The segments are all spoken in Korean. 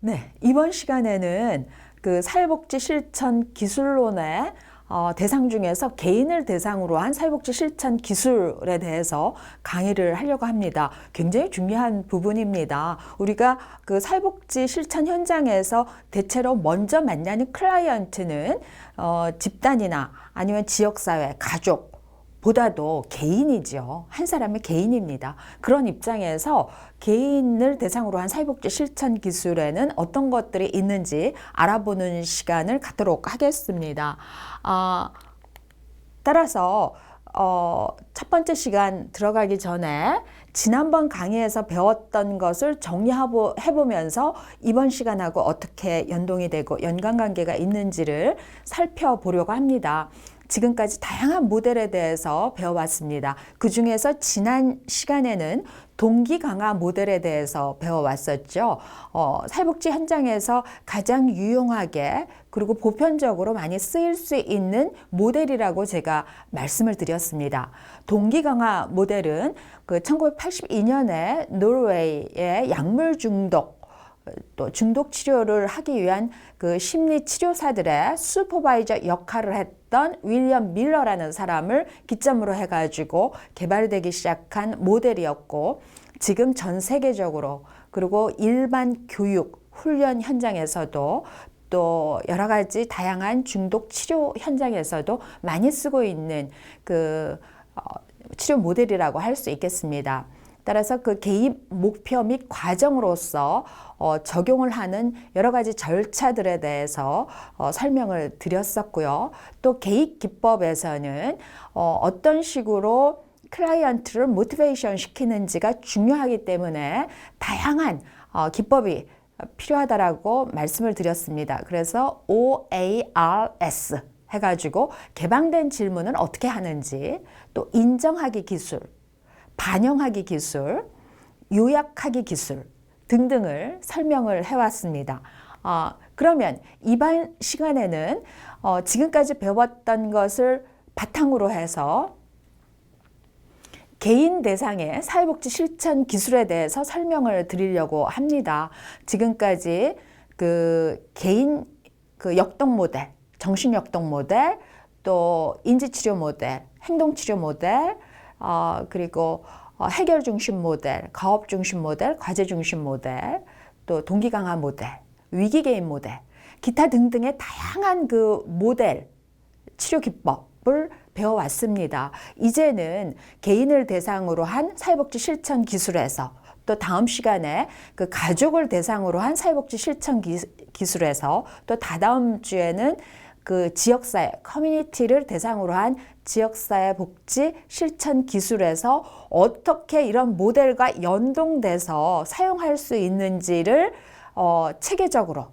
네, 이번 시간에는 그 사회복지 실천 기술론의 대상 중에서 개인을 대상으로 한 사회복지 실천 기술에 대해서 강의를 하려고 합니다. 굉장히 중요한 부분입니다. 우리가 그 사회복지 실천 현장에서 대체로 먼저 만나는 클라이언트는 집단이나 아니면 지역사회, 가족, 보다도 개인이죠. 한 사람의 개인입니다. 그런 입장에서 개인을 대상으로 한 사회복지 실천 기술에는 어떤 것들이 있는지 알아보는 시간을 갖도록 하겠습니다. 따라서 첫 번째 시간 들어가기 전에 지난번 강의에서 배웠던 것을 정리해보면서 이번 시간하고 어떻게 연동이 되고 연관관계가 있는지를 살펴보려고 합니다. 지금까지 다양한 모델에 대해서 배워왔습니다. 그 중에서 지난 시간에는 동기 강화 모델에 대해서 배워왔었죠. 사회복지 현장에서 가장 유용하게 그리고 보편적으로 많이 쓰일 수 있는 모델이라고 제가 말씀을 드렸습니다. 동기 강화 모델은 그 1982년에 노르웨이의 약물 중독 또 중독 치료를 하기 위한 그 심리 치료사들의 슈퍼바이저 역할을 했던 윌리엄 밀러라는 사람을 기점으로 해가지고 개발되기 시작한 모델이었고, 지금 전 세계적으로 그리고 일반 교육 훈련 현장에서도 또 여러 가지 다양한 중독 치료 현장에서도 많이 쓰고 있는 그 치료 모델이라고 할 수 있겠습니다. 따라서 그 개입 목표 및 과정으로서 적용을 하는 여러 가지 절차들에 대해서 설명을 드렸었고요. 또 개입 기법에서는 어떤 식으로 클라이언트를 모티베이션 시키는지가 중요하기 때문에 다양한 기법이 필요하다라고 말씀을 드렸습니다. 그래서 OARS 해가지고 개방된 질문을 어떻게 하는지, 또 인정하기 기술, 반영하기 기술, 요약하기 기술 등등을 설명을 해왔습니다. 그러면 이번 시간에는 지금까지 배웠던 것을 바탕으로 해서 개인 대상의 사회복지 실천 기술에 대해서 설명을 드리려고 합니다. 지금까지 그 개인 그 역동 모델, 정신역동 모델, 또 인지치료 모델, 행동치료 모델, 그리고 해결 중심 모델, 가업 중심 모델, 과제 중심 모델, 또 동기 강화 모델, 위기 개입 모델, 기타 등등의 다양한 그 모델, 치료 기법을 배워왔습니다. 이제는 개인을 대상으로 한 사회복지 실천 기술에서, 또 다음 시간에 그 가족을 대상으로 한 사회복지 실천 기술에서, 또 다다음 주에는 그 지역사회, 커뮤니티를 대상으로 한 지역사회 복지 실천 기술에서 어떻게 이런 모델과 연동돼서 사용할 수 있는지를 체계적으로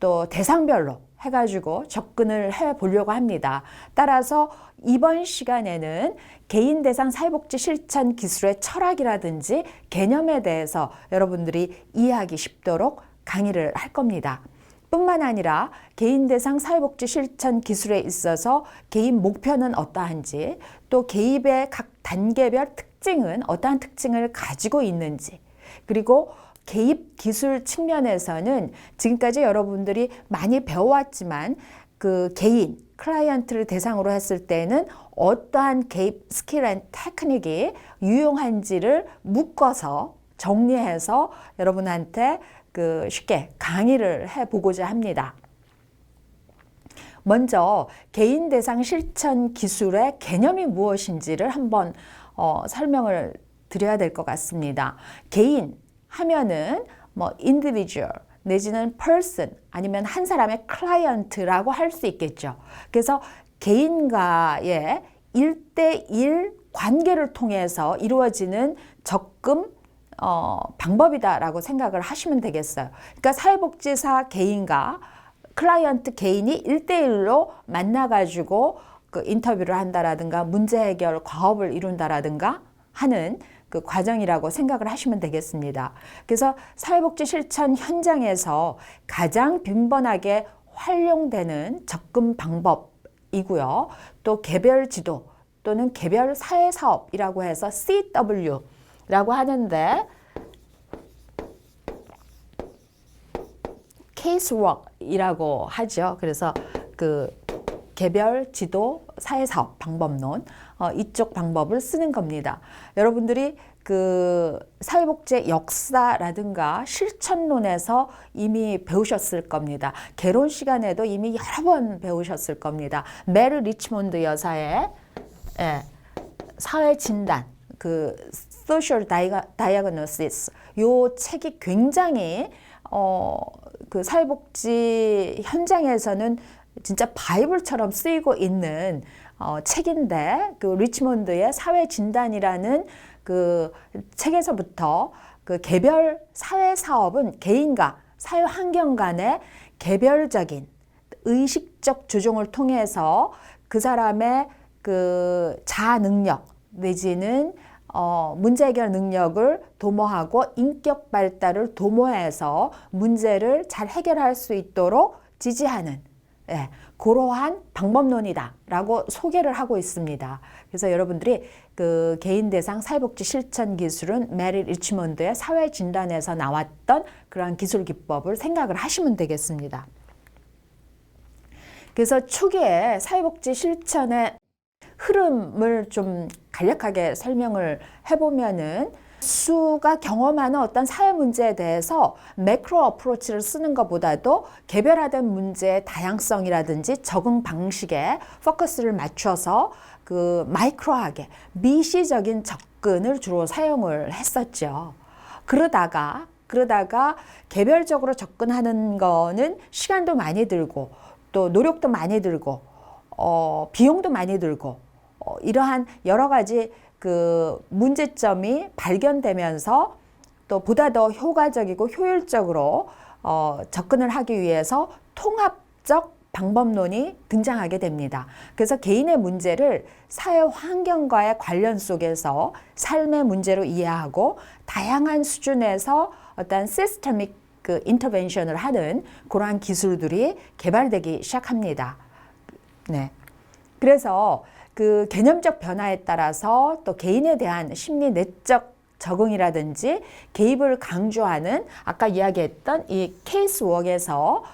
또 대상별로 해가지고 접근을 해보려고 합니다. 따라서 이번 시간에는 개인 대상 사회복지 실천 기술의 철학이라든지 개념에 대해서 여러분들이 이해하기 쉽도록 강의를 할 겁니다. 뿐만 아니라 개인 대상 사회복지 실천 기술에 있어서 개인 목표는 어떠한지, 또 개입의 각 단계별 특징은 어떠한 특징을 가지고 있는지, 그리고 개입 기술 측면에서는 지금까지 여러분들이 많이 배워왔지만 그 개인, 클라이언트를 대상으로 했을 때는 어떠한 개입 스킬 앤 테크닉이 유용한지를 묶어서 정리해서 여러분한테 그 쉽게 강의를 해보고자 합니다. 먼저 개인 대상 실천 기술의 개념이 무엇인지를 한번 설명을 드려야 될 것 같습니다. 개인 하면은 뭐 individual 내지는 person 아니면 한 사람의 클라이언트라고 할 수 있겠죠. 그래서 개인과의 1대1 관계를 통해서 이루어지는 접근 방법이다라고 생각을 하시면 되겠어요. 그러니까 사회복지사 개인과 클라이언트 개인이 1대1로 만나가지고 그 인터뷰를 한다라든가 문제 해결 과업을 이룬다라든가 하는 그 과정이라고 생각을 하시면 되겠습니다. 그래서 사회복지 실천 현장에서 가장 빈번하게 활용되는 접근 방법이고요. 또 개별 지도 또는 개별 사회사업이라고 해서 CW라고 하는데, 케이스웍이라고 하죠. 그래서 그 개별 지도 사회사업 방법론 이쪽 방법을 쓰는 겁니다. 여러분들이 그 사회복지의 역사라든가 실천론에서 이미 배우셨을 겁니다. 개론 시간에도 이미 여러 번 배우셨을 겁니다. 메리 리치몬드 여사의 사회 진단, 그 Social Diagnosis, 요 책이 굉장히 그 사회복지 현장에서는 진짜 바이블처럼 쓰이고 있는 책인데, 그 리치몬드의 사회 진단이라는 그 책에서부터 그 개별 사회 사업은 개인과 사회 환경 간의 개별적인 의식적 조정을 통해서 그 사람의 그 자아 능력 내지는 문제 해결 능력을 도모하고 인격 발달을 도모해서 문제를 잘 해결할 수 있도록 지지하는 그러한 방법론이다라고 소개를 하고 있습니다. 그래서 여러분들이 그 개인 대상 사회복지 실천 기술은 메리 리치몬드의 사회 진단에서 나왔던 그러한 기술 기법을 생각을 하시면 되겠습니다. 그래서 초기에 사회복지 실천의 흐름을 좀 간략하게 설명을 해보면은 수가 경험하는 어떤 사회 문제에 대해서 매크로 어프로치를 쓰는 것보다도 개별화된 문제의 다양성이라든지 적응 방식에 포커스를 맞춰서 그 마이크로하게 미시적인 접근을 주로 사용을 했었죠. 그러다가 개별적으로 접근하는 거는 시간도 많이 들고 또 노력도 많이 들고 비용도 많이 들고 이러한 여러 가지 그 문제점이 발견되면서 또 보다 더 효과적이고 효율적으로 접근을 하기 위해서 통합적 방법론이 등장하게 됩니다. 그래서 개인의 문제를 사회 환경과의 관련 속에서 삶의 문제로 이해하고 다양한 수준에서 어떤 시스테믹 그 인터벤션을 하는 그러한 기술들이 개발되기 시작합니다. 네. 그래서 그 개념적 변화에 따라서 또 개인에 대한 심리 내적 적응이라든지 개입을 강조하는 아까 이야기했던 이 케이스웍에서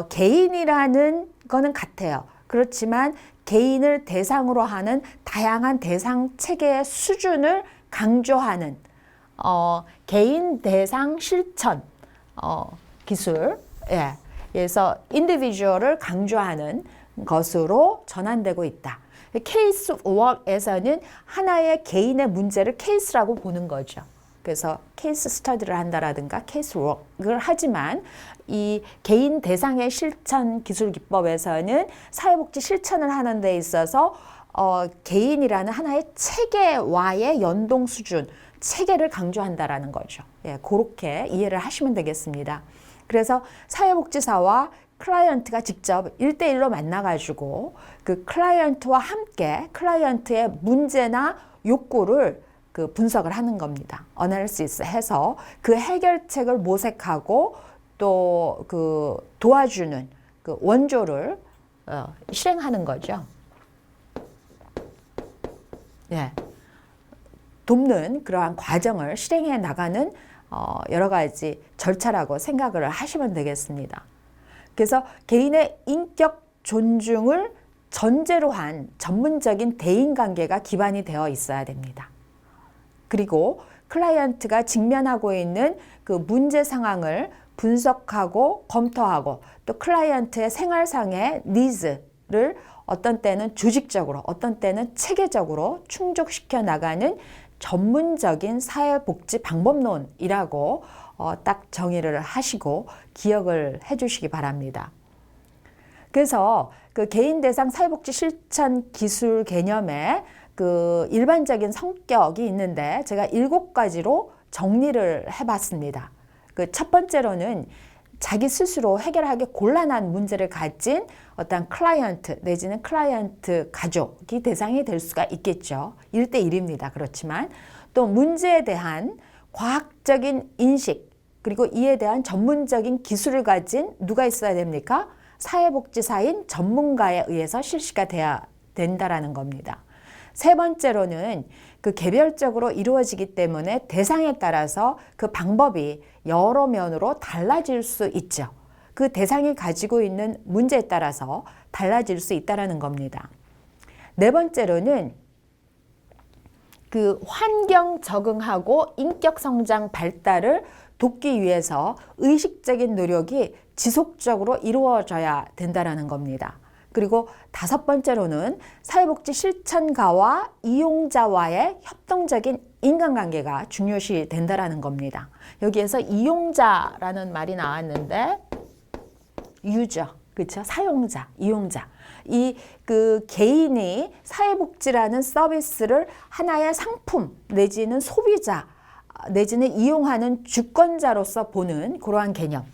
개인이라는 거는 같아요. 그렇지만 개인을 대상으로 하는 다양한 대상 체계의 수준을 강조하는 개인 대상 실천 기술, 그래서 인디비주얼을 강조하는 것으로 전환되고 있다. 케이스웍에서는 하나의 개인의 문제를 케이스라고 보는 거죠. 그래서 케이스 스터디를 한다라든가 케이스웍을 하지만 이 개인 대상의 실천 기술 기법에서는 사회복지 실천을 하는 데 있어서 개인이라는 하나의 체계와의 연동 수준, 체계를 강조한다라는 거죠. 그렇게 이해를 하시면 되겠습니다. 그래서 사회복지사와 클라이언트가 직접 1대1로 만나가지고 그 클라이언트와 함께 클라이언트의 문제나 욕구를 그 분석을 하는 겁니다. 어널리시스 해서 그 해결책을 모색하고 또 그 도와주는 그 원조를 실행하는 거죠. 돕는 그러한 과정을 실행해 나가는 여러 가지 절차라고 생각을 하시면 되겠습니다. 그래서 개인의 인격 존중을 전제로 한 전문적인 대인관계가 기반이 되어 있어야 됩니다. 그리고 클라이언트가 직면하고 있는 그 문제 상황을 분석하고 검토하고 또 클라이언트의 생활상의 니즈를 어떤 때는 조직적으로 어떤 때는 체계적으로 충족시켜 나가는 전문적인 사회복지 방법론이라고 딱 정의를 하시고 기억을 해주시기 바랍니다. 그래서 그 개인 대상 사회복지 실천 기술 개념에 그 일반적인 성격이 있는데 제가 7가지로 정리를 해봤습니다. 그 첫 번째로는 자기 스스로 해결하기 곤란한 문제를 가진 어떤 클라이언트 내지는 클라이언트 가족이 대상이 될 수가 있겠죠. 1대1입니다. 그렇지만 또 문제에 대한 과학적인 인식 그리고 이에 대한 전문적인 기술을 가진 누가 있어야 됩니까? 사회복지사인 전문가에 의해서 실시가 돼야 된다라는 겁니다. 세 번째로는 그 개별적으로 이루어지기 때문에 대상에 따라서 그 방법이 여러 면으로 달라질 수 있죠. 그 대상이 가지고 있는 문제에 따라서 달라질 수 있다는 겁니다. 네 번째로는 그 환경 적응하고 인격 성장 발달을 돕기 위해서 의식적인 노력이 지속적으로 이루어져야 된다는 겁니다. 그리고 다섯 번째로는 사회복지 실천가와 이용자와의 협동적인 인간관계가 중요시 된다는 겁니다. 여기에서 이용자라는 말이 나왔는데 유저, 그렇죠? 사용자, 이용자. 이 그 개인이 사회복지라는 서비스를 하나의 상품 내지는 소비자 내지는 이용하는 주권자로서 보는 그러한 개념.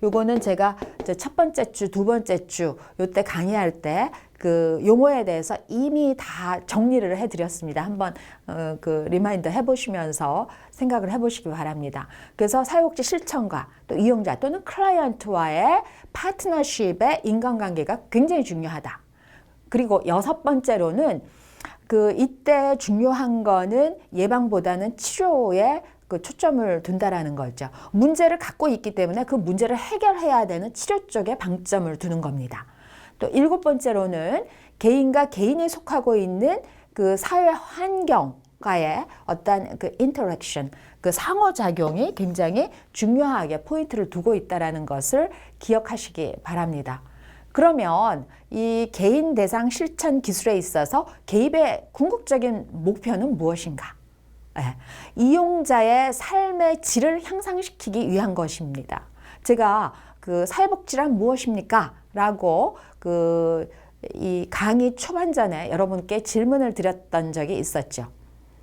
요거는 제가 첫 번째 주, 두 번째 주 요때 강의할 때 그 용어에 대해서 이미 다 정리를 해드렸습니다. 한번 그 리마인드 해보시면서 생각을 해보시기 바랍니다. 그래서 사회복지 실천가 또 이용자 또는 클라이언트와의 파트너십의 인간관계가 굉장히 중요하다. 그리고 여섯 번째로는 그 이때 중요한 거는 예방보다는 치료에 그 초점을 둔다라는 거죠. 문제를 갖고 있기 때문에 그 문제를 해결해야 되는 치료 쪽에 방점을 두는 겁니다. 또 일곱 번째로는 개인과 개인이 속하고 있는 그 사회 환경과의 어떤 그 인터랙션, 그 상호작용이 굉장히 중요하게 포인트를 두고 있다는 것을 기억하시기 바랍니다. 그러면 이 개인 대상 실천 기술에 있어서 개입의 궁극적인 목표는 무엇인가? 이용자의 삶의 질을 향상시키기 위한 것입니다. 제가 그 사회복지란 무엇입니까? 라고 이 강의 초반전에 여러분께 질문을 드렸던 적이 있었죠.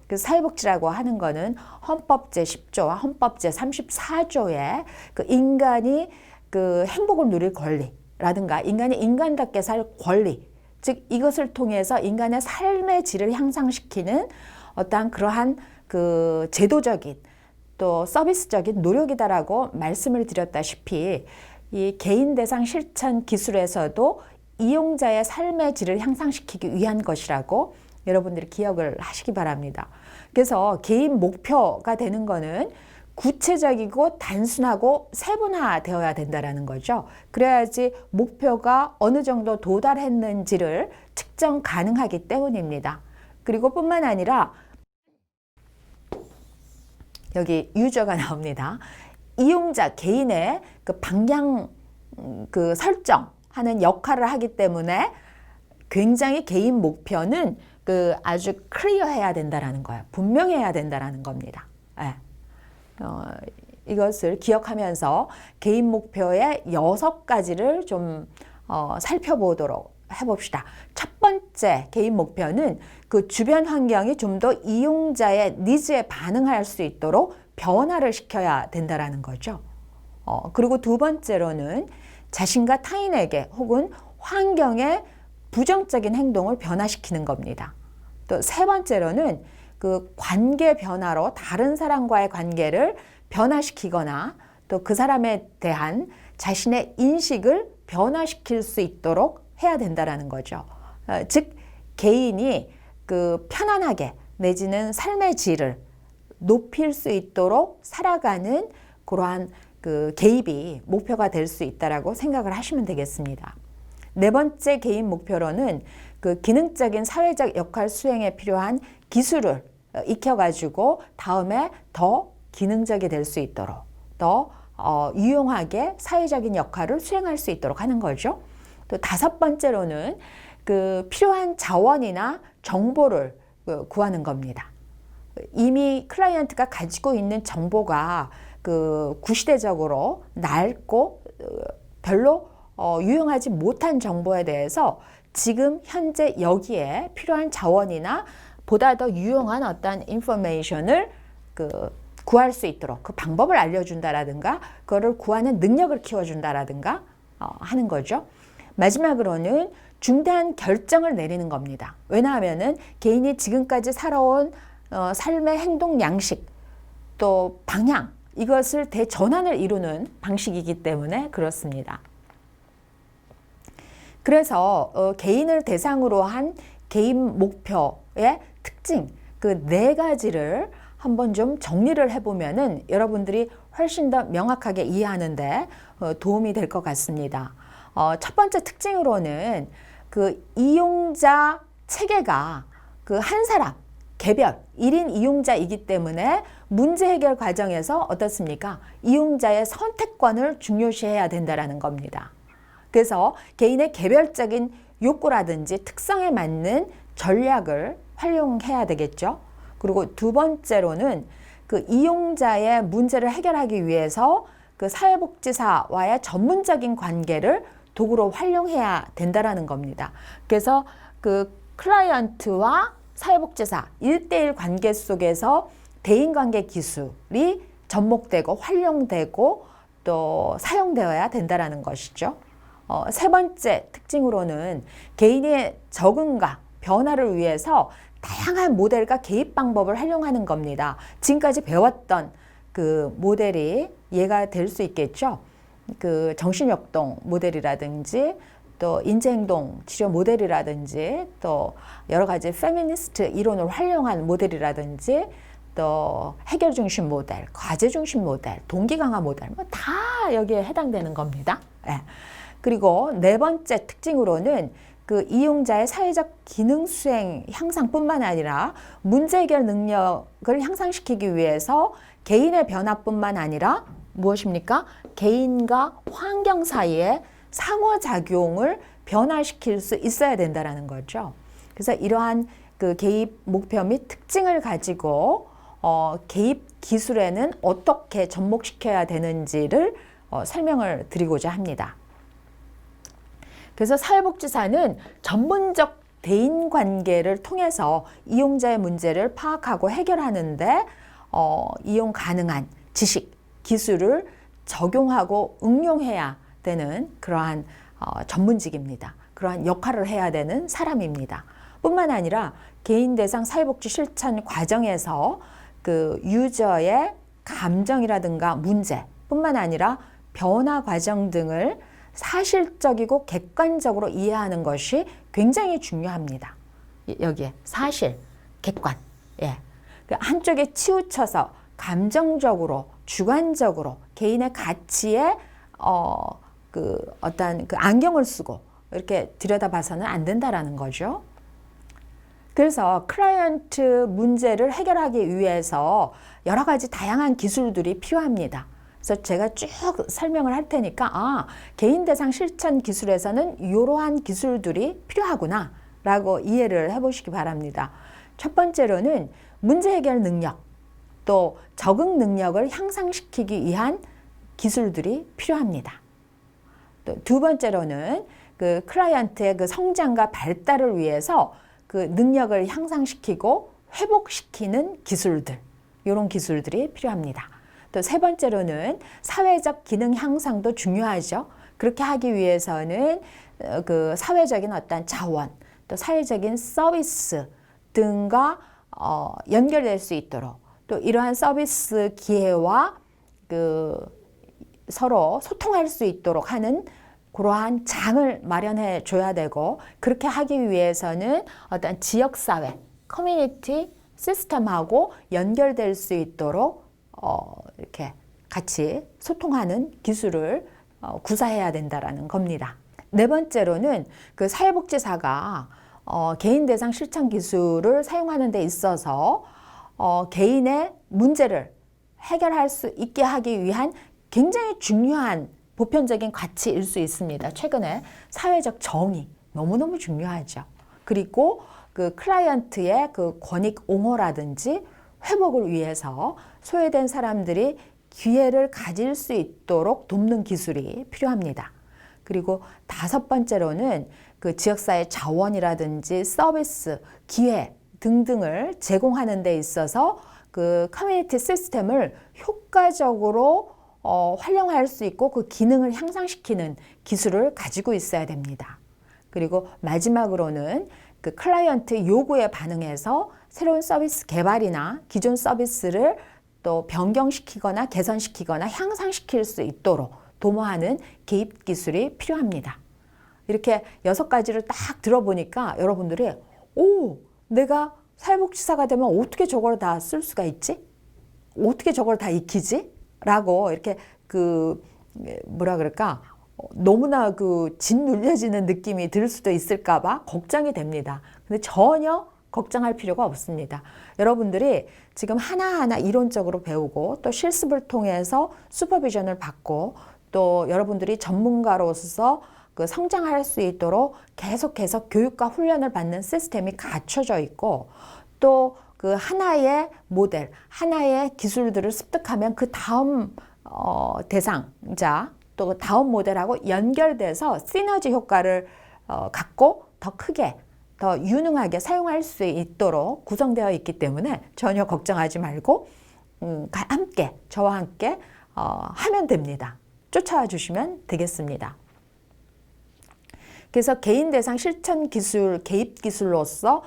그 사회복지라고 하는 거는 헌법 제10조와 헌법 제34조의 그 인간이 그 행복을 누릴 권리라든가 인간이 인간답게 살 권리, 즉 이것을 통해서 인간의 삶의 질을 향상시키는 어떠한 그러한 그 제도적인 또 서비스적인 노력이다라고 말씀을 드렸다시피 이 개인 대상 실천 기술에서도 이용자의 삶의 질을 향상시키기 위한 것이라고 여러분들이 기억을 하시기 바랍니다. 그래서 개인 목표가 되는 거는 구체적이고 단순하고 세분화되어야 된다는 거죠. 그래야지 목표가 어느 정도 도달했는지를 측정 가능하기 때문입니다. 그리고 뿐만 아니라 여기 유저가 나옵니다. 이용자 개인의 그 방향 그 설정하는 역할을 하기 때문에 굉장히 개인 목표는 그 아주 클리어해야 된다라는 거예요. 분명해야 된다라는 겁니다. 이것을 기억하면서 개인 목표의 6가지를 좀 살펴보도록 해봅시다. 첫 번째 개인 목표는 그 주변 환경이 좀 더 이용자의 니즈에 반응할 수 있도록 변화를 시켜야 된다라는 거죠. 그리고 두 번째로는 자신과 타인에게 혹은 환경에 부정적인 행동을 변화시키는 겁니다. 또 세 번째로는 그 관계 변화로 다른 사람과의 관계를 변화시키거나 또 그 사람에 대한 자신의 인식을 변화시킬 수 있도록 해야 된다라는 거죠. 즉 개인이 그 편안하게 내지는 삶의 질을 높일 수 있도록 살아가는 그러한 그 개입이 목표가 될 수 있다라고 생각을 하시면 되겠습니다. 네 번째 개인 목표로는 그 기능적인 사회적 역할 수행에 필요한 기술을 익혀가지고 다음에 더 기능적이 될 수 있도록 더 유용하게 사회적인 역할을 수행할 수 있도록 하는 거죠. 또 다섯 번째로는 그 필요한 자원이나 정보를 구하는 겁니다. 이미 클라이언트가 가지고 있는 정보가 그 구시대적으로 낡고 별로 유용하지 못한 정보에 대해서 지금 현재 여기에 필요한 자원이나 보다 더 유용한 어떤 인포메이션을 구할 수 있도록 그 방법을 알려준다라든가 그거를 구하는 능력을 키워준다라든가 하는 거죠. 마지막으로는 중대한 결정을 내리는 겁니다. 왜냐하면은 개인이 지금까지 살아온 삶의 행동 양식 또 방향 이것을 대전환을 이루는 방식이기 때문에 그렇습니다. 그래서 개인을 대상으로 한 개인 목표의 특징 그 4가지를 한번 좀 정리를 해보면은 여러분들이 훨씬 더 명확하게 이해하는데 도움이 될 것 같습니다. 첫 번째 특징으로는 그 이용자 체계가 그 한 사람 개별 1인 이용자이기 때문에 문제 해결 과정에서 어떻습니까? 이용자의 선택권을 중요시해야 된다는 겁니다. 그래서 개인의 개별적인 욕구라든지 특성에 맞는 전략을 활용해야 되겠죠. 그리고 두 번째로는 그 이용자의 문제를 해결하기 위해서 그 사회복지사와의 전문적인 관계를 도구로 활용해야 된다는 겁니다. 그래서 그 클라이언트와 사회복지사 1대1 관계 속에서 대인관계 기술이 접목되고 활용되고 또 사용되어야 된다는 것이죠. 세 번째 특징으로는 개인의 적응과 변화를 위해서 다양한 모델과 개입 방법을 활용하는 겁니다. 지금까지 배웠던 그 모델이 예가 될 수 있겠죠. 그 정신역동 모델이라든지 또 인지행동 치료 모델이라든지 또 여러 가지 페미니스트 이론을 활용한 모델이라든지 또 해결 중심 모델, 과제 중심 모델, 동기 강화 모델 뭐 다 여기에 해당되는 겁니다. 예. 그리고 네 번째 특징으로는 그 이용자의 사회적 기능 수행 향상뿐만 아니라 문제 해결 능력을 향상시키기 위해서 개인의 변화뿐만 아니라 무엇입니까? 개인과 환경 사이에 상호작용을 변화시킬 수 있어야 된다는 거죠. 그래서 이러한 그 개입 목표 및 특징을 가지고 개입 기술에는 어떻게 접목시켜야 되는지를 설명을 드리고자 합니다. 그래서 사회복지사는 전문적 대인관계를 통해서 이용자의 문제를 파악하고 해결하는데 이용 가능한 지식, 기술을 적용하고 응용해야 되는 그러한 전문직입니다. 그러한 역할을 해야 되는 사람입니다. 뿐만 아니라 개인 대상 사회복지 실천 과정에서 그 유저의 감정이라든가 문제 뿐만 아니라 변화 과정 등을 사실적이고 객관적으로 이해하는 것이 굉장히 중요합니다. 여기에 사실, 객관. 예. 한쪽에 치우쳐서 감정적으로, 주관적으로 개인의 가치에 어떤 그 안경을 쓰고 이렇게 들여다봐서는 안 된다라는 거죠. 그래서 클라이언트 문제를 해결하기 위해서 여러 가지 다양한 기술들이 필요합니다. 그래서 제가 쭉 설명을 할 테니까 개인 대상 실천 기술에서는 이러한 기술들이 필요하구나 라고 이해를 해보시기 바랍니다. 첫 번째로는 문제 해결 능력 또 적응 능력을 향상시키기 위한 기술들이 필요합니다. 또 두 번째로는 그 클라이언트의 그 성장과 발달을 위해서 그 능력을 향상시키고 회복시키는 기술들, 이런 기술들이 필요합니다. 또 세 번째로는 사회적 기능 향상도 중요하죠. 그렇게 하기 위해서는 그 사회적인 어떤 자원, 또 사회적인 서비스 등과 연결될 수 있도록 또 이러한 서비스 기회와 그 서로 소통할 수 있도록 하는 그러한 장을 마련해 줘야 되고, 그렇게 하기 위해서는 어떤 지역사회, 커뮤니티 시스템하고 연결될 수 있도록 이렇게 같이 소통하는 기술을 구사해야 된다라는 겁니다. 네 번째로는 그 사회복지사가 개인 대상 실천 기술을 사용하는 데 있어서 개인의 문제를 해결할 수 있게 하기 위한 굉장히 중요한 보편적인 가치일 수 있습니다. 최근에 사회적 정의 너무너무 중요하죠. 그리고 그 클라이언트의 그 권익 옹호라든지 회복을 위해서 소외된 사람들이 기회를 가질 수 있도록 돕는 기술이 필요합니다. 그리고 다섯 번째로는 그 지역사회 자원이라든지 서비스, 기회 등등을 제공하는 데 있어서 그 커뮤니티 시스템을 효과적으로 활용할 수 있고 그 기능을 향상시키는 기술을 가지고 있어야 됩니다. 그리고 마지막으로는 그 클라이언트 요구에 반응해서 새로운 서비스 개발이나 기존 서비스를 또 변경시키거나 개선시키거나 향상시킬 수 있도록 도모하는 개입 기술이 필요합니다. 이렇게 6가지를 딱 들어보니까 여러분들이 내가 사회복지사가 되면 어떻게 저걸 다 쓸 수가 있지? 어떻게 저걸 다 익히지? 라고 이렇게 그 뭐라 그럴까? 너무나 그 짓눌려지는 느낌이 들 수도 있을까 봐 걱정이 됩니다. 근데 전혀 걱정할 필요가 없습니다. 여러분들이 지금 하나하나 이론적으로 배우고 또 실습을 통해서 슈퍼비전을 받고 또 여러분들이 전문가로서 그 성장할 수 있도록 계속해서 교육과 훈련을 받는 시스템이 갖춰져 있고 또 그 하나의 모델, 하나의 기술들을 습득하면 그 다음 대상자 또 그 다음 모델하고 연결돼서 시너지 효과를 갖고 더 크게 더 유능하게 사용할 수 있도록 구성되어 있기 때문에 전혀 걱정하지 말고 함께 저와 함께 하면 됩니다. 쫓아와 주시면 되겠습니다. 그래서 개인 대상 실천 기술, 개입 기술로서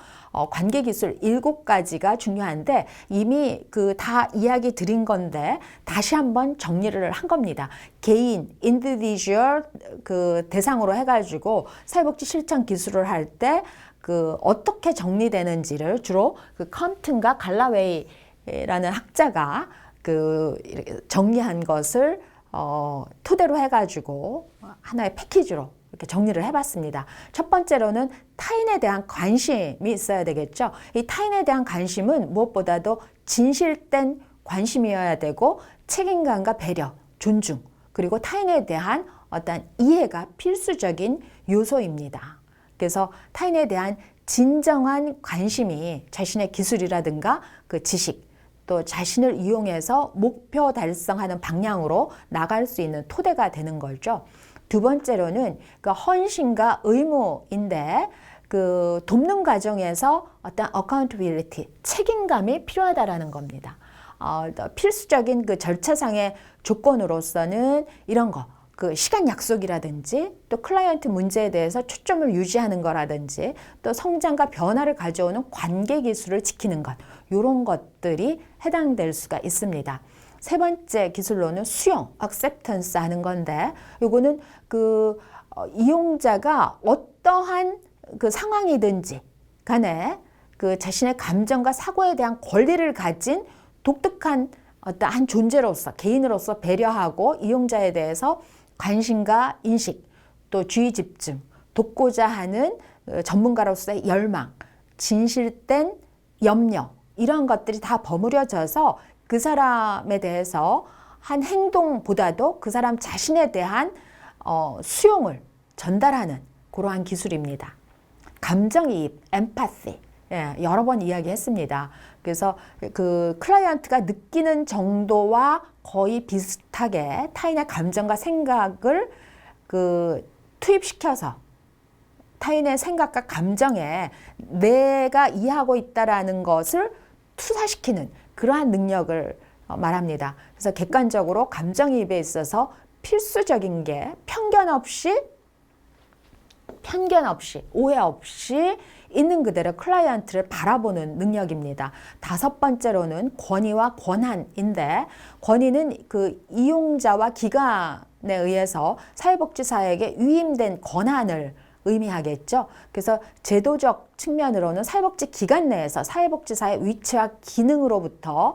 관계 기술 7가지가 중요한데 이미 그 다 이야기 드린 건데 다시 한번 정리를 한 겁니다. 개인, individual 그 대상으로 해가지고 사회복지 실천 기술을 할 때 그 어떻게 정리되는지를 주로 그 컴튼과 갈라웨이라는 학자가 그 정리한 것을 토대로 해가지고 하나의 패키지로 이렇게 정리를 해봤습니다. 첫 번째로는 타인에 대한 관심이 있어야 되겠죠. 이 타인에 대한 관심은 무엇보다도 진실된 관심이어야 되고 책임감과 배려, 존중, 그리고 타인에 대한 어떤 이해가 필수적인 요소입니다. 그래서 타인에 대한 진정한 관심이 자신의 기술이라든가 그 지식, 또 자신을 이용해서 목표 달성하는 방향으로 나갈 수 있는 토대가 되는 거죠. 두 번째로는 그 헌신과 의무인데 그 돕는 과정에서 어떤 accountability, 책임감이 필요하다라는 겁니다. 필수적인 그 절차상의 조건으로서는 이런 거, 그 시간 약속이라든지 또 클라이언트 문제에 대해서 초점을 유지하는 거라든지 또 성장과 변화를 가져오는 관계 기술을 지키는 것, 이런 것들이 해당될 수가 있습니다. 세 번째 기술로는 수용, acceptance 하는 건데 요거는 그 이용자가 어떠한 그 상황이든지 간에 그 자신의 감정과 사고에 대한 권리를 가진 독특한 어떠한 존재로서 개인으로서 배려하고 이용자에 대해서 관심과 인식, 또 주의 집중, 돕고자 하는 전문가로서의 열망, 진실된 염려 이런 것들이 다 버무려져서 그 사람에 대해서 한 행동보다도 그 사람 자신에 대한 수용을 전달하는 그러한 기술입니다. 감정이입, 엠파시, 여러 번 이야기했습니다. 그래서 그 클라이언트가 느끼는 정도와 거의 비슷하게 타인의 감정과 생각을 그 투입시켜서 타인의 생각과 감정에 내가 이해하고 있다라는 것을 투사시키는 그러한 능력을 말합니다. 그래서 객관적으로 감정이입에 있어서 필수적인 게 편견 없이, 오해 없이 있는 그대로 클라이언트를 바라보는 능력입니다. 다섯 번째로는 권위와 권한인데 권위는 그 이용자와 기관에 의해서 사회복지사에게 위임된 권한을 의미하겠죠. 그래서 제도적 측면으로는 사회복지 기관 내에서 사회복지사의 위치와 기능으로부터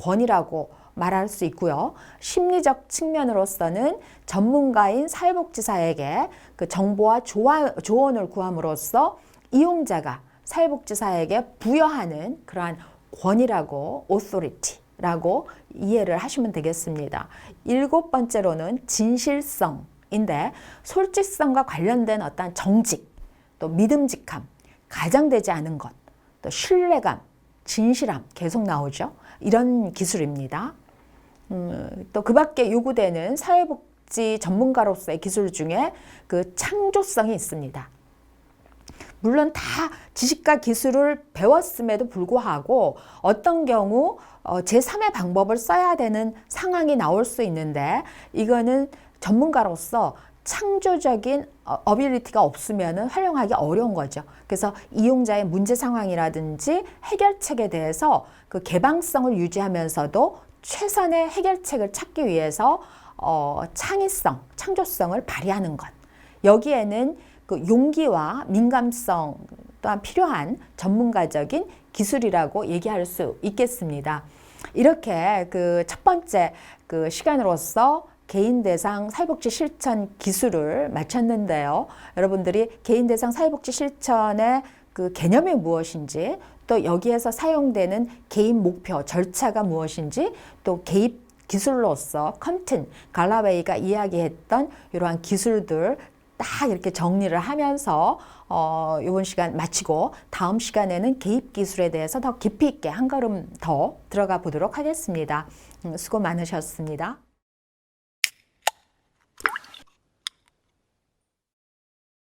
권위라고 말할 수 있고요. 심리적 측면으로서는 전문가인 사회복지사에게 그 정보와 조언을 구함으로써 이용자가 사회복지사에게 부여하는 그러한 권위라고 authority라고 이해를 하시면 되겠습니다. 일곱 번째로는 진실성인데 솔직성과 관련된 어떤 정직, 또 믿음직함, 가장되지 않은 것, 또 신뢰감, 진실함 계속 나오죠. 이런 기술입니다. 또 그 밖에 요구되는 사회복지 전문가로서의 기술 중에 그 창조성이 있습니다. 물론 다 지식과 기술을 배웠음에도 불구하고 어떤 경우 제3의 방법을 써야 되는 상황이 나올 수 있는데 이거는 전문가로서 창조적인 어빌리티가 없으면 활용하기 어려운 거죠. 그래서 이용자의 문제 상황이라든지 해결책에 대해서 그 개방성을 유지하면서도 최선의 해결책을 찾기 위해서 창의성, 창조성을 발휘하는 것. 여기에는 그 용기와 민감성 또한 필요한 전문가적인 기술이라고 얘기할 수 있겠습니다. 이렇게 그 첫 번째 그 시간으로서 개인 대상 사회복지 실천 기술을 마쳤는데요. 여러분들이 개인 대상 사회복지 실천의 그 개념이 무엇인지, 또 여기에서 사용되는 개인 목표, 절차가 무엇인지, 또 개입 기술로서 컴튼, 갈라웨이가 이야기했던 이러한 기술들 딱 이렇게 정리를 하면서 이번 시간 마치고 다음 시간에는 개입 기술에 대해서 더 깊이 있게 한 걸음 더 들어가 보도록 하겠습니다. 수고 많으셨습니다.